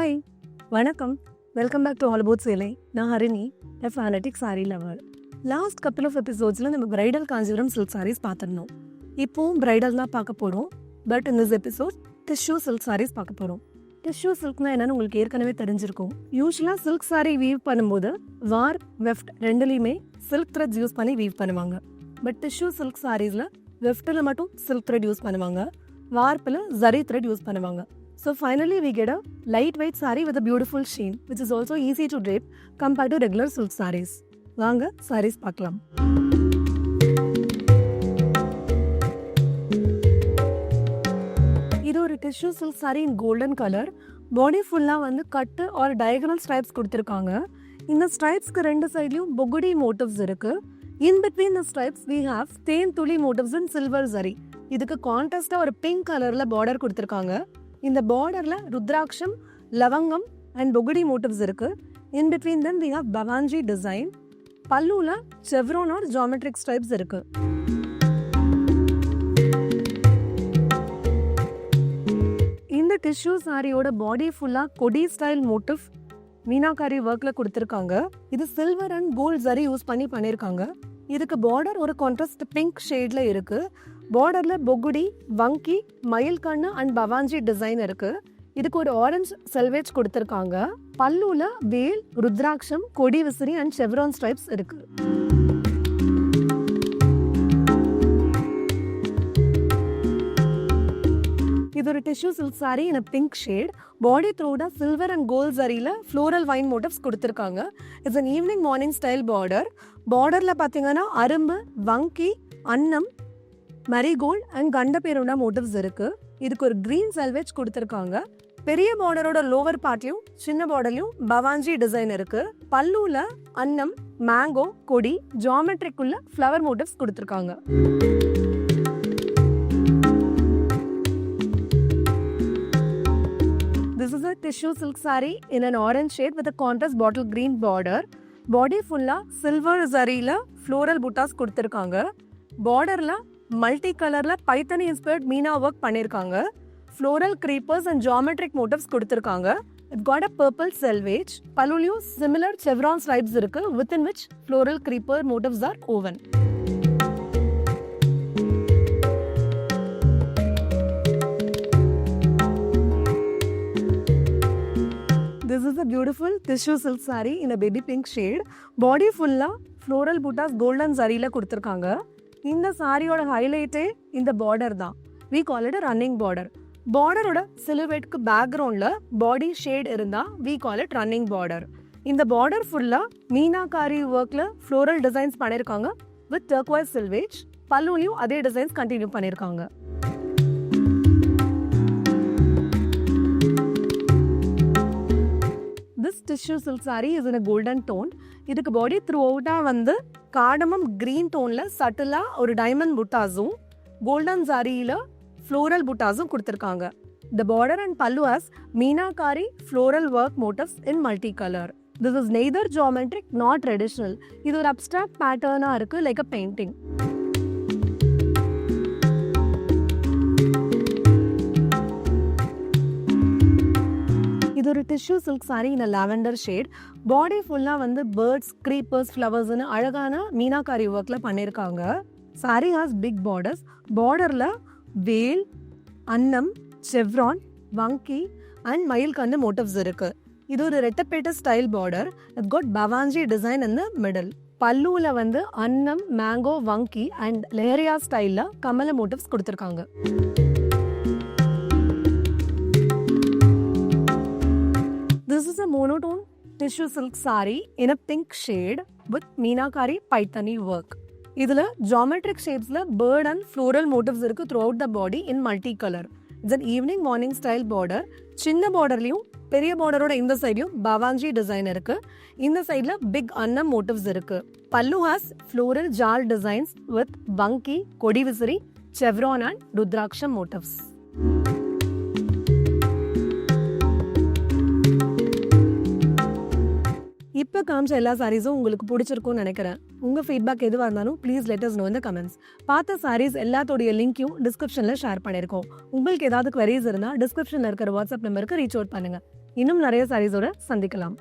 Hi, வணக்கம். Welcome back to all about சேலை. நான் Harini, a fanatic sari lover. Last couple of எபிசோட்ஸில் நம்ம பிரைடல் காஞ்சிபுரம் சில்க் சாரீஸ் பார்த்துருந்தோம். இப்போவும் பிரைடல் தான் பார்க்க போகிறோம். But in this episode tissue silk sarees பார்க்க போகிறோம். டிஷ்யூ சில்க்னா என்னன்னு உங்களுக்கு ஏற்கனவே தெரிஞ்சிருக்கும். யூஸ்வலாக சில்க் சாரீ வீவ் பண்ணும்போது வார் வெஃப்ட் ரெண்டுலேயுமே சில்க் த்ரெட்ஸ் யூஸ் பண்ணி வீவ் பண்ணுவாங்க. பட் டிஷ்யூ சில்க் சாரீஸில் வெஃப்டில் மட்டும் சில்க் த்ரெட் யூஸ் பண்ணுவாங்க, வார்ப்பில் ஜரி த்ரெட் யூஸ் பண்ணுவாங்க. So finally we get a lightweight saree with a beautiful sheen, which is also easy to drape compared to regular silk sarees. வாங்க sarees பார்க்கலாம். இது ஒரு tissue silk saree in golden color. Body ஃபுல்லாக வந்து கட்டு or diagonal stripes கொடுத்துருக்காங்க. இந்த ஸ்ட்ரைப்ஸ்க்கு ரெண்டு சைட்லையும் பொகுடி motifs இருக்கு. In between the stripes we have தேன் துளி motives in silver zari. இதுக்கு கான்ட்ராஸ்டாக ஒரு பிங்க் கலரில் பார்டர் கொடுத்துருக்காங்க. இந்த பார்டரில் ருத்ராட்சம், லவங்கம் அண்ட் பொகுடி மோட்டிவ்ஸ் இருக்கு. In between them we have பவாஞ்சி டிசைன். பல்லுல செவ்ரோன் ஆர் ஜியோமெட்ரிக் ஸ்ட்ரைப்ஸ் இருக்கு. இந்த டிஷ்யூ சாரியோட பாடி ஃபுல்லா கொடி ஸ்டைல் மோட்டிவ் மீனாகாரி ஒர்க்ல கொடுத்துருக்காங்க. இது silver and gold zari use பண்ணி பண்ணியிருக்காங்க. இதுக்கு பார்டர் ஒரு கான்ட்ராஸ்ட் பிங்க் ஷேட்ல இருக்கு. பார்டர்ல பொகுடி, வங்கி, மயில் கண்ணு அண்ட் பவாஞ்சி டிசைன் இருக்கு. இதுக்கு ஒரு ஆரஞ்சு செல்வேஜ் கொடுத்துருக்காங்க. பல்லுல வேல், ருத்ராட்சம், கொடி விசிறி அண்ட் செவ்ரான் ஸ்ட்ரைப்ஸ் இருக்கு. இது ஒரு tissue silk sari in pink shade. Body த்ரோட சில்வர் அண்ட் கோல்ட் ஜரியில ஃப்ளோரல் வைன் மோட்டிவ்ஸ் கொடுத்துருக்காங்க. It's an evening morning style border. பார்டர்ல பாத்தீங்கன்னா அரும்பு, வங்கி, அன்னம், மரிகோல்ட் அண்ட் கண்டபேரோட மோட்டிவ்ஸ் இருக்கு. இதுக்கு ஒரு கிரீன் செல்வேஜ் கொடுத்துருக்காங்க. பெரிய பார்டரோட லோவர் பார்ட்லயும் சின்ன பார்டர்லயும் பவாஞ்சி டிசைன் இருக்கு. பல்லுல அன்னம், மேங்கோ, கொடி, ஜியோமெட்ரிக் உள்ள ஃப்ளவர் மோட்டிவ்ஸ் கொடுத்துருக்காங்க. This is a tissue silk saree in an orange shade with a contrast bottle green border. Body fulla silver zariல floral buttas கொடுத்திருக்காங்க. பார்டர்ல மல்டி கலர்ல பைத்தனி இன்ஸ்பயர்ட் மீனா ஒர்க் பண்ணிருக்காங்க. floral creepers and geometric motifs கொடுத்திருக்காங்க. It got a purple selvage. பல்லுலயும் similar chevron stripes இருக்கு, within which floral creeper motifs are woven. This is a beautiful tissue silk saree in a baby pink shade. Body fulla floral buttas golden zariல கொடுத்திருக்காங்க. இந்த சாரியோட ஹைலைட்டே இந்த border தான். We call it a running border. பார்டரோட சிலுவேட்க்கு பேக்ரவுண்ட்ல பாடி shade இருந்தா we call it running border. இந்த border ஃபுல்லா மீனாகாரி ஒர்க்ல ஃப்ளோரல் டிசைன்ஸ் பண்ணிருக்காங்க with turquoise silvage. பல்லுலயும் அதே டிசைன்ஸ் கண்டினியூ பண்ணிருக்காங்க. This tissue silk saree is in a golden tone. இதுக்கு பாடி த்ரூ அவுட்டா வந்து காடமம் கிரீன் டோன்ல சட்டிலா ஒரு டைமண்ட் புட்டாஸும் கோல்டன் சாரியில ஃப்ளோரல் புட்டாஸும் கொடுத்திருக்காங்க. The border and pallu has meenakari floral work motifs in multicolor. This is neither geometric nor traditional. இது ஒரு abstract pattern-ஆ இருக்கு, like a painting. இது ஒரு tissue silk sari in lavender shade. Body ஃபுல்லா வந்து birds, creepers, ஃப்ளவர்ஸ்னு அழகான மீனாகாரி ஒர்க்ல பண்ணிருக்காங்க. Sari has big borders. பார்டர்ல வேல், அன்னம், செவ்ரான், வங்கி அண்ட் மயில் கண்ணு மோட்டிவ்ஸ் இருக்கு. இது ஒரு ரெட்டப்பேட்ட ஸ்டைல் பார்டர். இட் காட் பவாஞ்சி டிசைன் இன் தி மிடில். பல்லுல வந்து அன்னம், மேங்கோ, வங்கி அண்ட் லேரியா ஸ்டைல்ல கமல மோட்டிவ்ஸ் கொடுத்திருக்காங்க. This is a monotone tissue silk saree in a pink shade with meenakari paithani work. இதுல geometric shapesல bird and floral motifs இருக்கு throughout the body in multicolor. It's an evening morning style border. சின்ன பார்டர்லயும் பெரிய பார்டரோட இந்த சைட்லயும் பவாஞ்சி design இருக்கு. இந்த சைட்ல big அன்னம் motifs இருக்கு. பல்லு has floral jal designs with வங்கி, கொடி விசிறி, chevron and ருத்ராட்சம் motifs. இப்போ காமிச்ச எல்லா சாரீஸும் உங்களுக்கு பிடிச்சிருக்கும்னு நினைக்கிறேன். உங்கள் ஃபீட்பேக் எதுவாக இருந்தாலும் please let us know in the comments. பார்த்த சாரீஸ் எல்லாத்தோடைய லிங்க்கையும் டிஸ்கிரிப்ஷனில் ஷேர் பண்ணியிருக்கோம். உங்களுக்கு ஏதாவது குவரிஸ் இருந்தால் டிஸ்கிரிப்ஷனில் இருக்கிற வாட்ஸ்அப் நம்பருக்கு ரீச் அவுட் பண்ணுங்கள். இன்னும் நிறைய சாரீஸோட சந்திக்கலாம்.